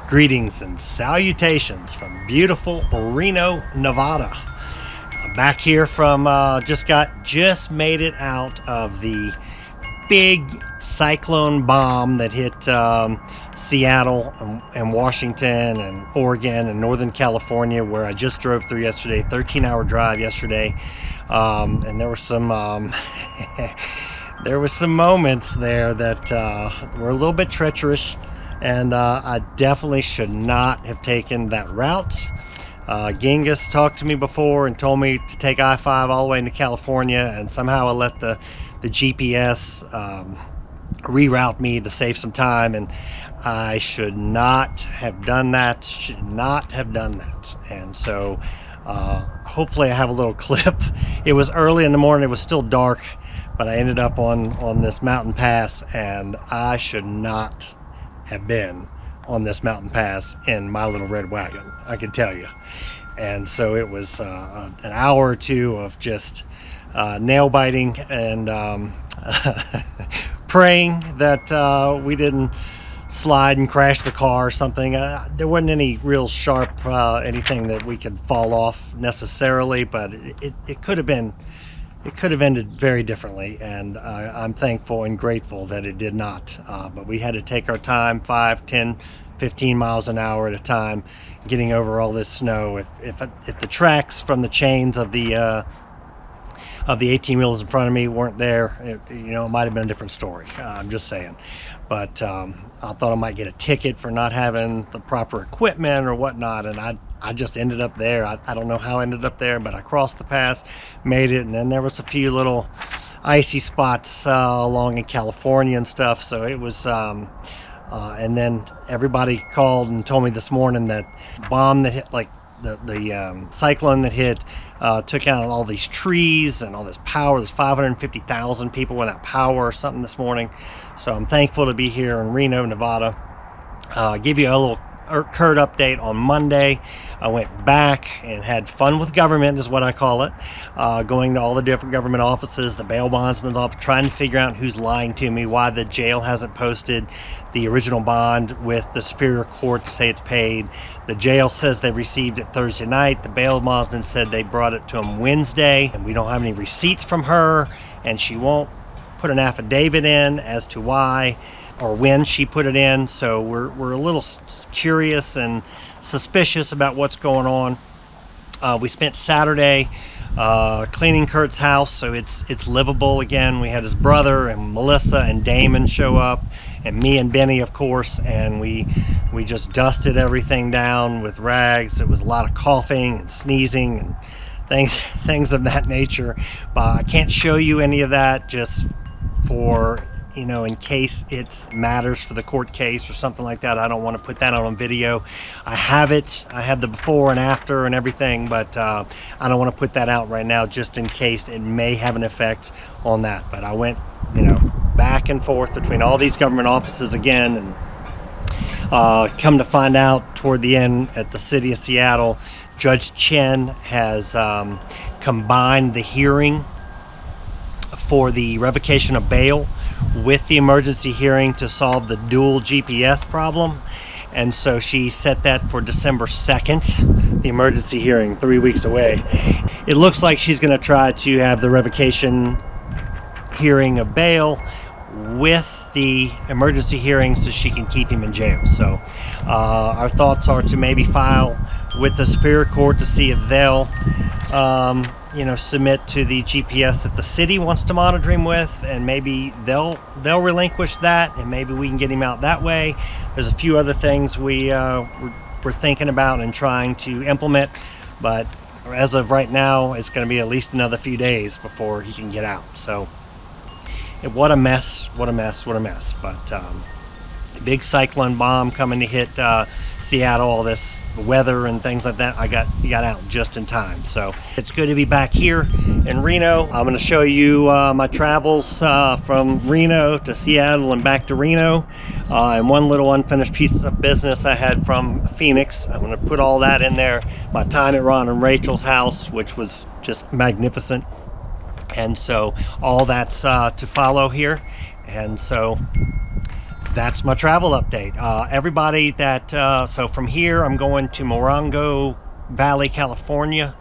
Greetings and salutations from beautiful Reno, Nevada. I'm back here from just made it out of the big cyclone bomb that hit Seattle and Washington and Oregon and Northern California, where I just drove through yesterday. 13-hour drive yesterday, and there were some there was some moments there that were a little bit treacherous. And I definitely should not have taken that route. Genghis talked to me before and told me to take I-5 all the way into California, and somehow I let the GPS reroute me to save some time, and I should not have done that. And so hopefully I have a little clip. It was early in the morning, it was still dark, but I ended up on this mountain pass, and I should not have been on this mountain pass in my little red wagon, I can tell you. And so it was an hour or two of just nail biting and praying that we didn't slide and crash the car or something. There wasn't any real sharp anything that we could fall off necessarily, but it could have been. It could have ended very differently, and I'm thankful and grateful that it did not. But we had to take our time, 5, 10, 15 miles an hour at a time, getting over all this snow. If the tracks from the chains of the 18 wheels in front of me weren't there, it might have been a different story. I'm just saying. But I thought I might get a ticket for not having the proper equipment or whatnot, and I just ended up there. I don't know how I ended up there, but I crossed the pass, made it, and then there was a few little icy spots along in California and stuff. So it was, and then everybody called and told me this morning that bomb that hit, like the cyclone that hit, took out all these trees and all this power. There's 550,000 people without power or something this morning. So I'm thankful to be here in Reno, Nevada. Give you a little Kurt update on Monday. I went back and had fun with government, is what I call it. Going to all the different government offices, the bail bondsman's office, trying to figure out who's lying to me, why the jail hasn't posted the original bond with the Superior Court to say it's paid. The jail says they received it Thursday night. The bail bondsman said they brought it to them Wednesday, and we don't have any receipts from her, and she won't put an affidavit in as to why or when she put it in. So we're a little curious and suspicious about what's going on. We spent Saturday cleaning Kurt's house so it's livable again. We had his brother and Melissa and Damon show up, and me and Benny, of course, and we just dusted everything down with rags. It was a lot of coughing and sneezing and things of that nature, but I can't show you any of that, just for in case it matters for the court case or something like that. I don't want to put that on video. I have the before and after and everything, but I don't want to put that out right now, just in case it may have an effect on that. But I went back and forth between all these government offices again, and come to find out toward the end, at the city of Seattle, Judge Chen has combined the hearing for the revocation of bail with the emergency hearing to solve the dual GPS problem. And so she set that for December 2nd, the emergency hearing, 3 weeks away. It looks like she's going to try to have the revocation hearing of bail with the emergency hearing so she can keep him in jail. So our thoughts are to maybe file with the Superior Court to see if they'll submit to the GPS that the city wants to monitor him with, and maybe they'll relinquish that, and maybe we can get him out that way. There's a few other things we're thinking about and trying to implement, but as of right now, it's going to be at least another few days before he can get out. So what a mess. But big cyclone bomb coming to hit Seattle, all this weather and things like that. I got out just in time. So it's good to be back here in Reno. I'm going to show you my travels from Reno to Seattle and back to Reno, and one little unfinished piece of business I had from Phoenix. I'm going to put all that in there. My time at Ron and Rachel's house, which was just magnificent. And so all that's to follow here. And so that's my travel update. Everybody that, so from here, I'm going to Morongo Valley, California.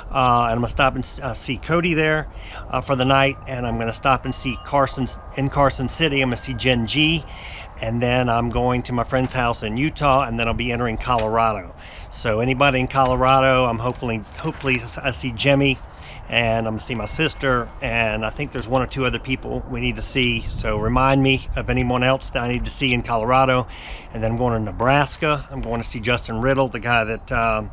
And I'm gonna stop and see Cody there for the night, and I'm gonna stop and see Carson City. I'm gonna see Jen G, and then I'm going to my friend's house in Utah, and then I'll be entering Colorado. So anybody in Colorado, I'm hopefully I see Jimmy, and I'm gonna see my sister, and I think there's one or two other people we need to see. So remind me of anyone else that I need to see in Colorado. And then I'm going to Nebraska. I'm going to see Justin Riddle, the guy that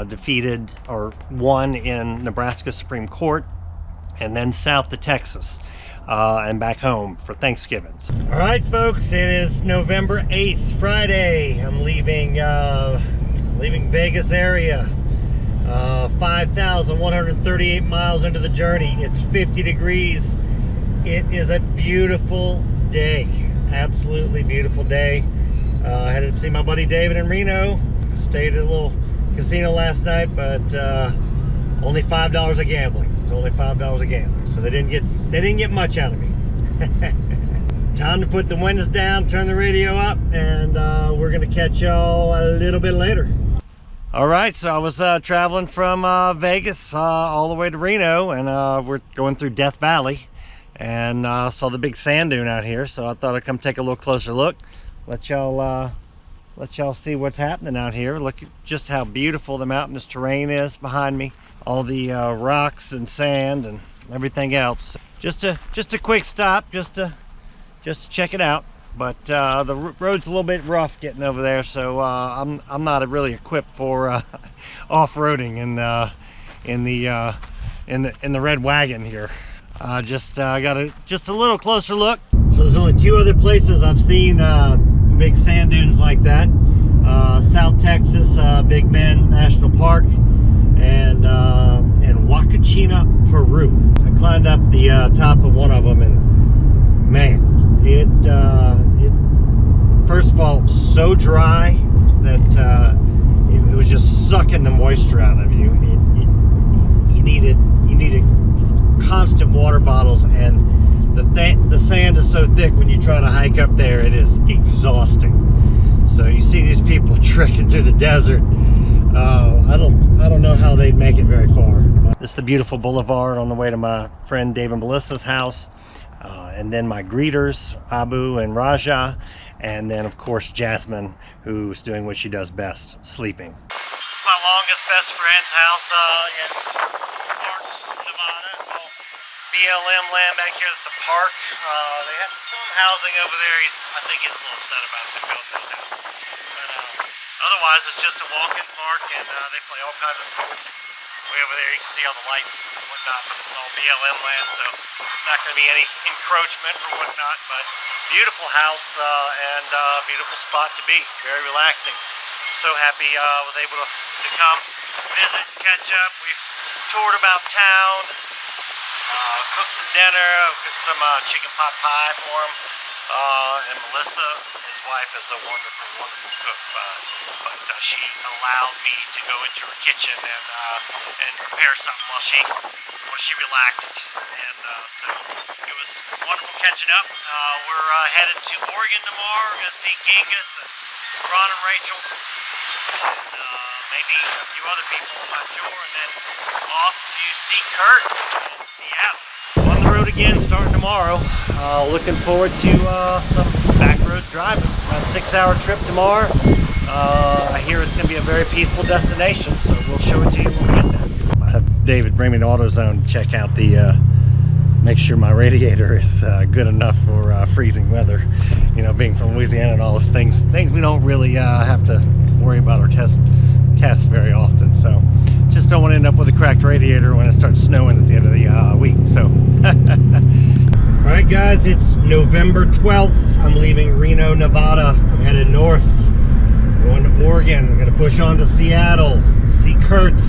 defeated or won in Nebraska Supreme Court, and then south to Texas and back home for Thanksgiving. All right, folks, it is November 8th, Friday. I'm leaving Vegas area. 5,138 miles into the journey. It's 50 degrees. It is a beautiful day. Absolutely beautiful day. I had to see my buddy David in Reno. Stayed at a little casino last night, but only $5 of gambling. It's only $5 of gambling, so they didn't get much out of me. Time to put the windows down, turn the radio up, and we're gonna catch y'all a little bit later. All right, so I was traveling from Vegas all the way to Reno, and we're going through Death Valley, and saw the big sand dune out here. So I thought I'd come take a little closer look, let y'all see what's happening out here. Look at just how beautiful the mountainous terrain is behind me. All the rocks and sand and everything else. Just a quick stop, just to check it out. But the road's a little bit rough getting over there, so I'm not really equipped for off-roading in the red wagon here. Just got a little closer look. So there's only two other places I've seen big sand dunes like that. South Texas, Big Bend National Park, and Huacachina, Peru. I climbed up the top of one of them, and man, it first of all so dry that it was just sucking the moisture out of you. You needed constant water bottles, and the sand is so thick when you try to hike up there, it is exhausting. So you see these people trekking through the desert. I don't know how they'd make it very far. This is the beautiful boulevard on the way to my friend Dave and Melissa's house. And then my greeters, Abu and Raja, and then of course Jasmine, who's doing what she does best, sleeping. This is my longest best friend's house in Parks, Nevada. Well, BLM land back here. It's a park. They have some housing over there. I think he's a little upset about them building those houses. But otherwise, it's just a walk-in park, and they play all kinds of sports. Way over there, you can see all the lights and whatnot, but it's all BLM land, so not going to be any encroachment or whatnot. But beautiful house and beautiful spot to be. Very relaxing. So happy I was able to come visit, catch up. We've toured about town, cooked some dinner, cooked some chicken pot pie for him. And Melissa, his wife, is a wonderful, wonderful cook. But she allowed me to go into her kitchen and prepare something while she relaxed. And so it was wonderful catching up. We're headed to Oregon tomorrow. We're going to see Genghis and Ron and Rachel, and maybe a few other people, I'm not sure. And then off to see Kurt in Seattle. On the road again, starting tomorrow. Looking forward to some back roads driving. About a 6-hour trip tomorrow. I hear it's going to be a very peaceful destination, so we'll show it to you when we get there. I have David bring me to AutoZone to check out make sure my radiator is good enough for freezing weather. You know, being from Louisiana and all those things we don't really have to worry about or test very often. So just don't want to end up with a cracked radiator when it starts snowing at the end of the week. So all right, guys, it's November 12th. I'm leaving Reno, Nevada. I'm headed north, going to Oregon. I'm going to push on to Seattle, see Kurt,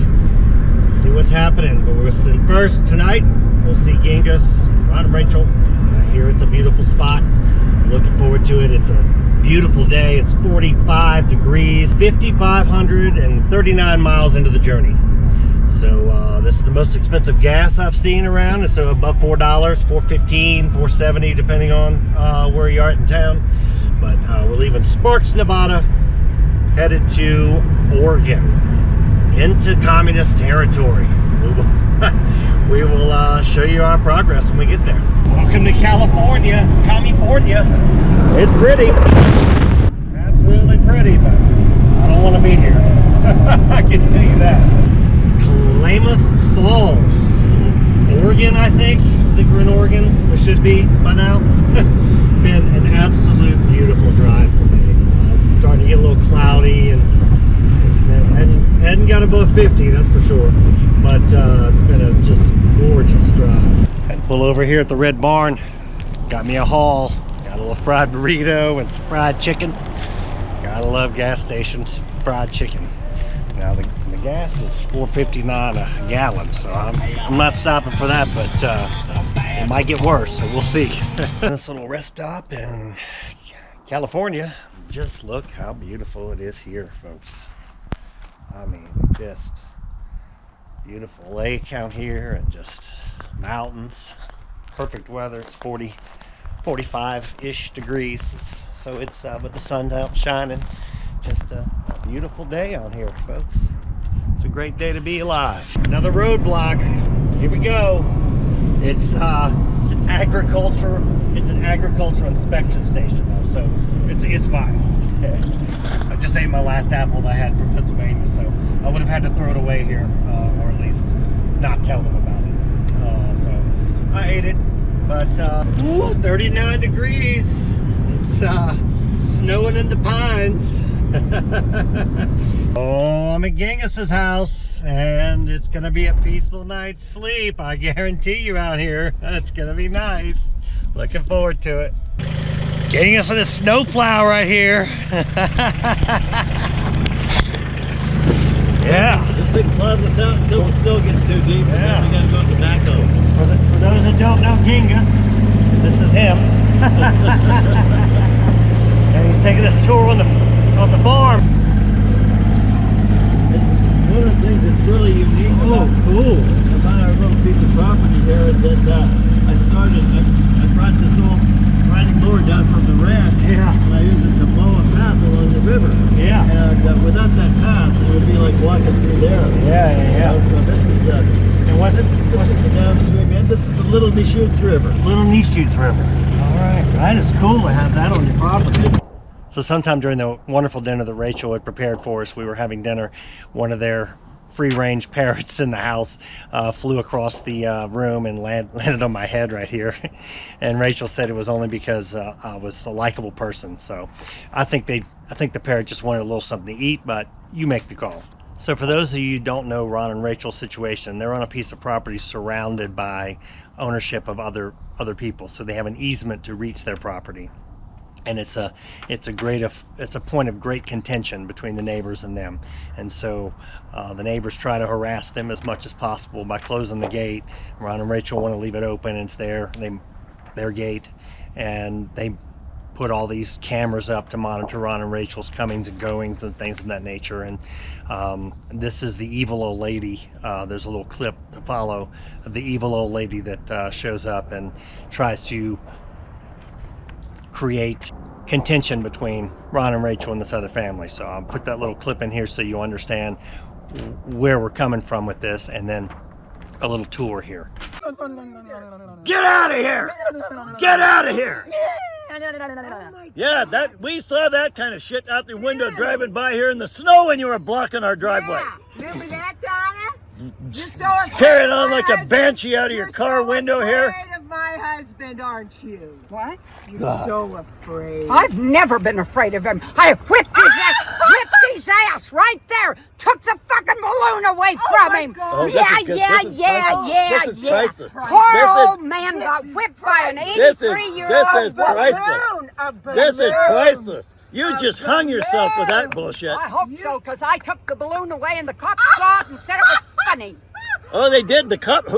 see what's happening. But we're seeing first tonight, we'll see Genghis, Ron and Rachel. I hear it's a beautiful spot. I'm looking forward to it. It's a beautiful day. It's 45 degrees, 5,539 miles into the journey. So this is the most expensive gas I've seen around. It's above $4, $4.15, $4.70, depending on where you are in town. But we're leaving Sparks, Nevada, headed to Oregon, into communist territory. We will show you our progress when we get there. Welcome to California, California. It's pretty, absolutely pretty, but I don't want to be here. I can tell you that. Klamath Falls, Oregon, I think we're in Oregon. We should be by now. Been an absolute beautiful drive today. It's starting to get a little cloudy, and hadn't got above 50, that's for sure. But it's been a just gorgeous drive. Had to pull over here at the Red Barn. Got me a haul. Got a little fried burrito and some fried chicken. Gotta love gas stations, fried chicken. Now the gas is $4.59 a gallon, so I'm not stopping for that, but it might get worse, so we'll see. This little rest stop in California. Just look how beautiful it is here, folks. I mean, just beautiful lake out here and just mountains. Perfect weather. It's 45-ish degrees, so it's but the sun's out shining. Just a beautiful day out here, folks. It's a great day to be alive. Another roadblock. Here we go. It's an agriculture inspection station though, so it's fine. I just ate my last apple that I had from Pennsylvania, so I would have had to throw it away here, or at least not tell them about it. So I ate it, but 39 degrees. It's snowing in the pines. Oh, I'm at Genghis's house, and it's gonna be a peaceful night's sleep. I guarantee you out here. It's gonna be nice. Looking forward to it. Genghis and his snowplow right here. Yeah. This thing plows us out until the snow gets too deep. Yeah. We gotta go to the backhoe. For those that don't know Genghis, this is him. And he's taking us tour on the farm. One of the things that's really unique about our little piece of property here is that I brought this old riding mower down from the ranch, and I used it to mow a path along the river. Yeah. And without that path, it would be like walking through there. Yeah. So this is And what's it? the downstream end. This is the Little Deschutes River. Little Deschutes River. All right. That is cool to have that on your property. So sometime during the wonderful dinner that Rachel had prepared for us, we were having dinner. One of their free-range parrots in the house flew across the room and landed on my head right here. And Rachel said it was only because I was a likable person. So I think the parrot just wanted a little something to eat, but you make the call. So for those of you who don't know Ron and Rachel's situation, they're on a piece of property surrounded by ownership of other people. So they have an easement to reach their property. And it's a point of great contention between the neighbors and them. And so the neighbors try to harass them as much as possible by closing the gate. Ron and Rachel want to leave it open, and it's their gate, and they put all these cameras up to monitor Ron and Rachel's comings and goings and things of that nature. And this is the evil old lady. There's a little clip to follow of the evil old lady that shows up and tries to create contention between Ron and Rachel and this other family. So I'll put that little clip in here so you understand where we're coming from with this, and then a little tour here. Get out of here! Get out of here! Yeah, we saw that kind of shit out the window driving by here in the snow when you were blocking our driveway. Yeah. Remember that, Donna? You're so Carrying on like a banshee out of your car window here. You're so afraid of my husband, aren't you? What? You're so afraid. I've never been afraid of him. I whipped his ass right there. Took the fucking balloon away from him. God. This is priceless. Poor old man got whipped by an 83-year-old priceless. This is priceless. You just hung yourself with that bullshit. I hope so, because I took the balloon away and the cops saw it and said it was funny. Oh, they did? The cops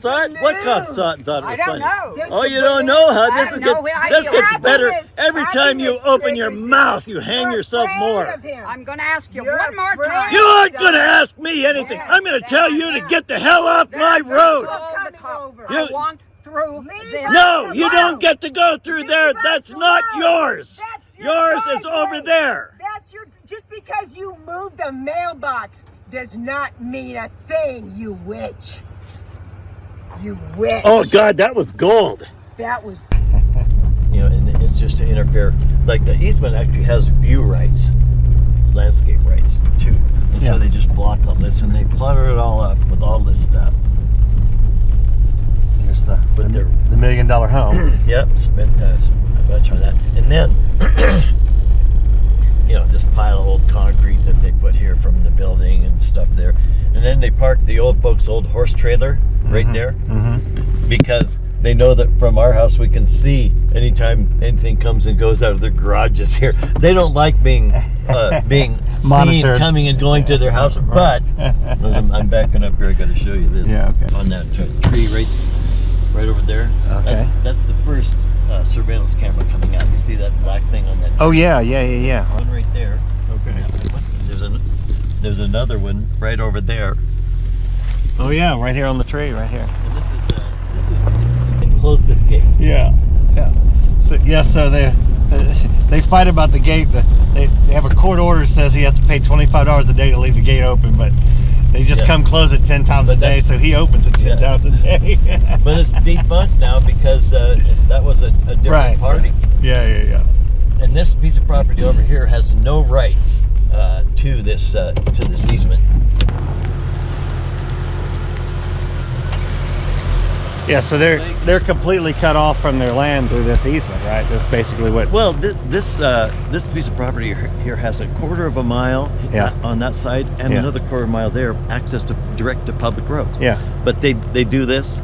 saw it? What cops saw it and thought it was I don't funny? know. Oh, you don't know, huh? I This have no idea. gets better every time you Happiness open your triggers mouth. you. You hang You're yourself afraid more. of him. I'm going to ask you You're one more afraid. time. You aren't going to ask me anything. I'm going to tell you to get the hell off my road. Call the cop. over. I want through there. No, you don't get to go through there. That's not yours. That's Yours is driveway. over there. That's your. Just because you moved the mailbox does not mean a thing, you witch. You witch. Oh God, that was gold. That was. You know, and it's just to interfere. Like the easement actually has view rights, landscape rights too. And Yeah. so they just block all this and they clutter it all up with all this stuff. Here's the But they're- $1 million home. Yep, spent a bunch on that. And then, you know, this pile of old concrete that they put here from the building and stuff there. And then they parked the old folks' old horse trailer right there because they know that from our house we can see anytime anything comes and goes out of their garages here. They don't like being seen Monitored. coming and going to their house. But I'm backing up here. I got to show you this. Yeah, okay. On that tree right over there. Okay. That's the first surveillance camera coming out. You see that black thing on that? Oh yeah, yeah. One right there. Okay. There's another one right over there. Oh yeah, right here on the tree, right here. And this is and close this gate. Yeah. So they fight about the gate. They have a court order that says he has to pay $25 a day to leave the gate open, but they just come close it 10 times a day, so he opens it 10 times a day. But it's debunked now because that was a different party. Yeah. And this piece of property over here has no rights to this easement. Yeah, so they're completely cut off from their land through this easement, right? That's basically what. Well, this piece of property here has a quarter of a mile on that side and another quarter of a mile there, access direct to public roads. Yeah. But they do this.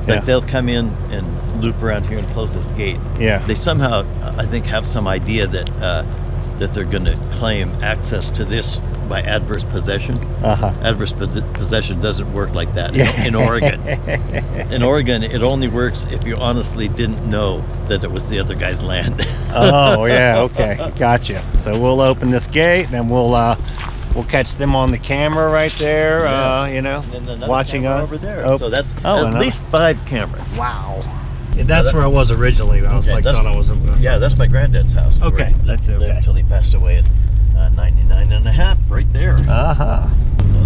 Like Yeah. they'll come in and loop around here and close this gate. Yeah. They somehow, I think, have some idea that they're going to claim access to this by adverse possession. Adverse possession doesn't work like that in Oregon. In Oregon, it only works if you honestly didn't know that it was the other guy's land. Oh yeah, okay, gotcha. So we'll open this gate and we'll catch them on the camera right there. You know, And then another watching camera us over there. Oh. So that's Oh, at least 5 cameras. Wow. That's where I was originally. I was Okay, that's- thought I was. Yeah, that's my granddad's house. Okay, Where he that's lived okay. Until he passed away at 99 and a half, right there. I'll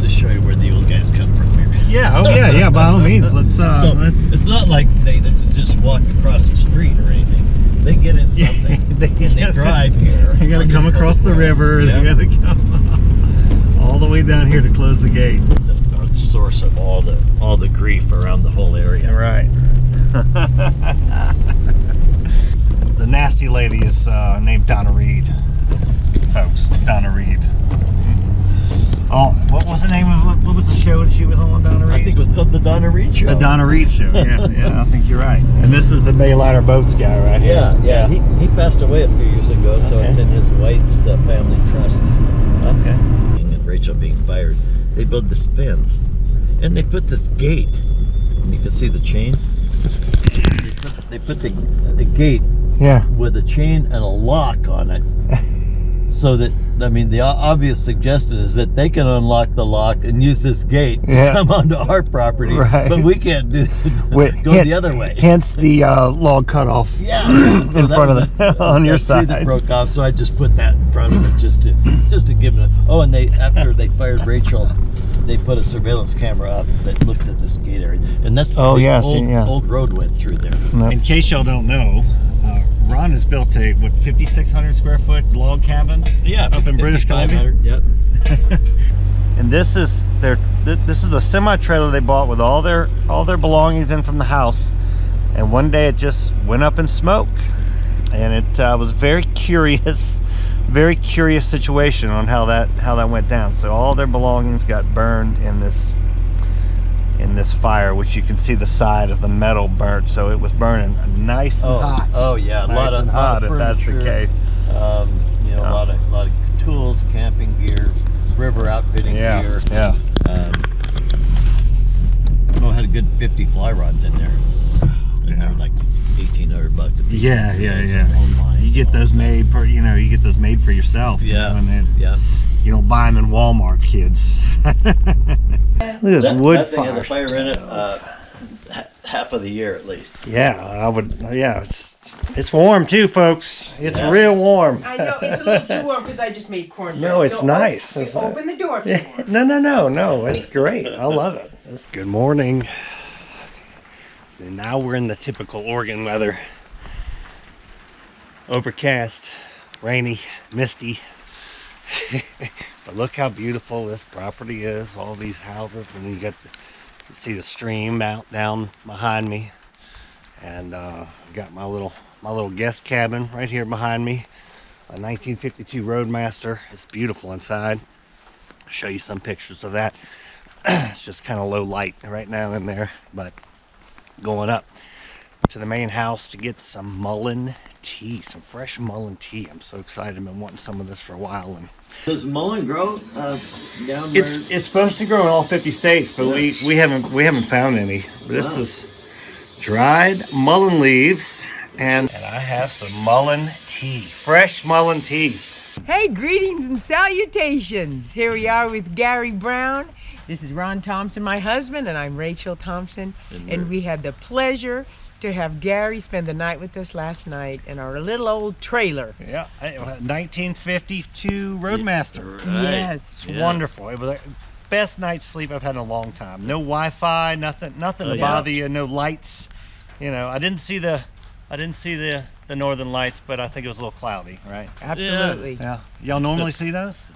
just show you where the old guys come from here. Yeah. Oh yeah. By all means, let's. So it's not like they just walk across the street or anything. They get in something they and they drive here. You gotta come across the river. Yeah. You gotta come all the way down here to close the gate. The source of all the grief around the whole area. Right. The nasty lady is named Donna Reed, folks. Donna Reed. Oh, what was the name of what was the show that she was on, Donna Reed? I think it was called the Donna Reed Show. The Donna Reed Show. Yeah, I think you're right. And this is the Bayliner Boats guy right here. Yeah. He passed away a few years ago, so Okay. it's in his wife's family trust. Okay. And Rachel being fired, they built this fence, and they put this gate. And you can see the chain. They put the gate Yeah. with a chain and a lock on it, so that the obvious suggestion is that they can unlock the lock and use this gate to come onto our property, Right. but we can't go the other way. Hence the log cut off. Yeah, in front of the on your that tree that side. broke off, so I just put that in front of it just to give it. And after they fired Rachel, they put a surveillance camera up that looks at this gate area, and that's the old road went through there. In case y'all don't know, Ron has built a 5,600 square foot log cabin. Yeah, up in British Columbia. Yep. And this is a semi trailer they bought with all their belongings in from the house, and one day it just went up in smoke, and it was very curious situation on how that went down. So all their belongings got burned in this fire, which you can see the side of the metal burnt. So it was burning nice and hot. Oh yeah, Nice a lot of hot, if that's the furniture, case. A lot of tools, camping gear, river outfitting gear. Yeah. I had a good 50 fly rods in there. And they're like $1,800 a piece. Yeah. All lines You get and those all made you get those made for yourself. Yeah. And then Yeah. you don't buy them in Walmart, kids. Look at this wood that thing had fire. the fire in it. half of the year at least. Yeah, I would. Yeah, it's warm too, folks. It's real warm. I know it's a little too warm because I just made cornbread. No, it's nice. Open the door. No. It's great. I love it. Good morning. And now we're in the typical Oregon weather. Overcast, rainy, misty. But look how beautiful this property is. All these houses, and you see the stream out down behind me. And got my little guest cabin right here behind me. A 1952 Roadmaster. It's beautiful inside. I'll show you some pictures of that. It's just kind of low light right now in there, but going up to the main house to get some mullein tea, some fresh mullein tea. I'm so excited. I've been wanting some of this for a while. And Does mullein grow down there? it's supposed to grow in all 50 states, but we haven't found any. This is dried mullein leaves, and I have some mullein tea, fresh mullein tea. Hey, greetings and salutations. Here we are with Gary Brown. This is Ron Thompson, my husband, and I'm Rachel Thompson. And we had the pleasure to have Gary spend the night with us last night in our little old trailer. Yeah, 1952 Roadmaster. Right. Yes. It's wonderful. It was the best night's sleep I've had in a long time. No Wi-Fi, nothing to bother you, no lights. You know, I didn't see the northern lights, but I think it was a little cloudy, right? Absolutely. Yeah. Y'all normally see those?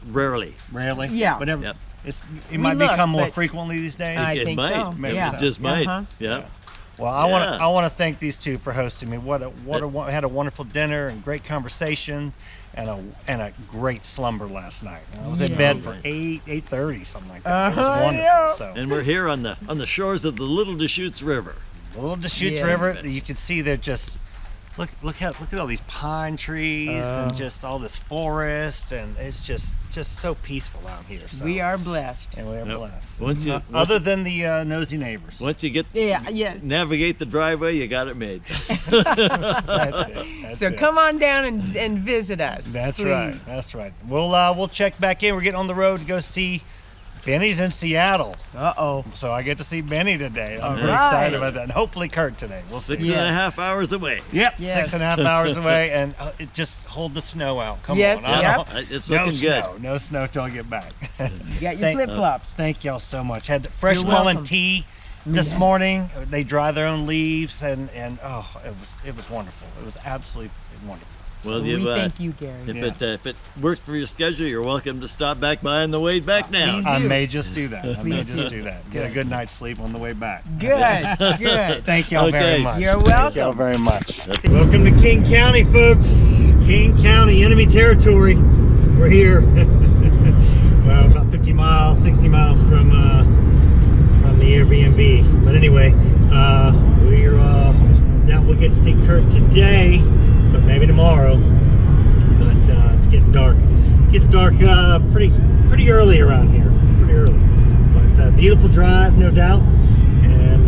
Rarely. Rarely? Yeah. Whatever. Yep. It might look, become more but frequently these days. I It think might. so. Maybe Yeah. It just might. Uh-huh. Yeah. Well, I want to thank these two for hosting me. Had a wonderful dinner and great conversation, and a great slumber last night. I was in bed for 8:30, something like that. It was wonderful. yeah. So And we're here on the shores of the Little Deschutes River. the little Deschutes Yes. River, you can see they're just look at all these pine trees and just all this forest, and it's just so peaceful out here. So. We are blessed. And we are Yep. blessed. Once Than the nosy neighbors. Once you get Yes. navigate the driveway, you got it made. That's it. That's So it. come on down and visit us. That's please. right. That's right. We'll check back in. We're getting on the road to go see Benny's in Seattle. Uh-oh. So I get to see Benny today. I'm All very right. excited about that. And hopefully Kurt today. We'll see. 6.5 hours away. Yep, Yes. 6.5 hours away, and just hold the snow out. Come Yes, on. yep. It's No looking good. snow. No snow till I get back. You got your Thank- flip-flops. Thank y'all so much. Had fresh You're mullein welcome. tea this morning. They dry their own leaves, and oh, it was wonderful. It was absolutely wonderful. Well, We you've, thank you, Gary. if it works for your schedule, you're welcome to stop back by on the way back now. please I do. may just do that. I may Please just do. do that. Get a good night's sleep on the way back. Good, good. Thank y'all very Okay. much. You're Thank y'all welcome. very much. Welcome to King County, folks. King County, enemy territory. We're here. Well, about 50 miles, 60 miles from the Airbnb. But anyway, we're now we'll get to see Kurt today, but maybe tomorrow. But it's getting dark. It gets dark pretty early around here. Pretty early. But beautiful drive, no doubt. And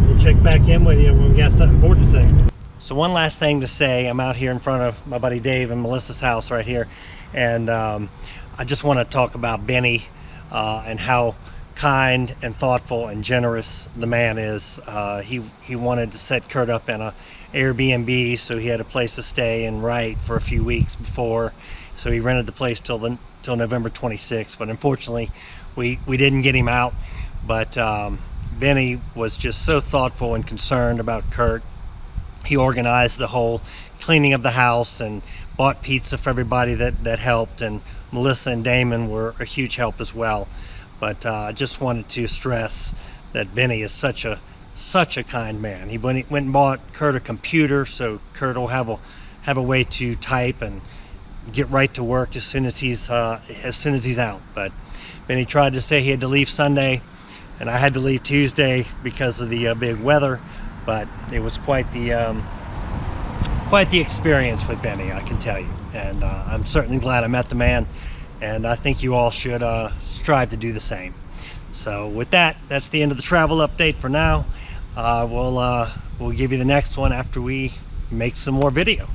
we'll check back in with you when we got something important to say. So one last thing to say. I'm out here in front of my buddy Dave and Melissa's house right here. And I just want to talk about Benny and how kind and thoughtful and generous the man is. He wanted to set Kurt up in a Airbnb so he had a place to stay and write for a few weeks before. So he rented the place till November 26th. But unfortunately, we didn't get him out. But Benny was just so thoughtful and concerned about Kurt. He organized the whole cleaning of the house and bought pizza for everybody that helped. And Melissa and Damon were a huge help as well. But I just wanted to stress that Benny is such a kind man. He went and bought Kurt a computer, so Kurt will have a way to type and get right to work as soon as he's out. But Benny tried to say he had to leave Sunday, and I had to leave Tuesday because of the big weather. But it was quite the experience with Benny, I can tell you. And I'm certainly glad I met the man, and I think you all should strive to do the same. So with that, that's the end of the travel update for now. We'll give you the next one after we make some more video.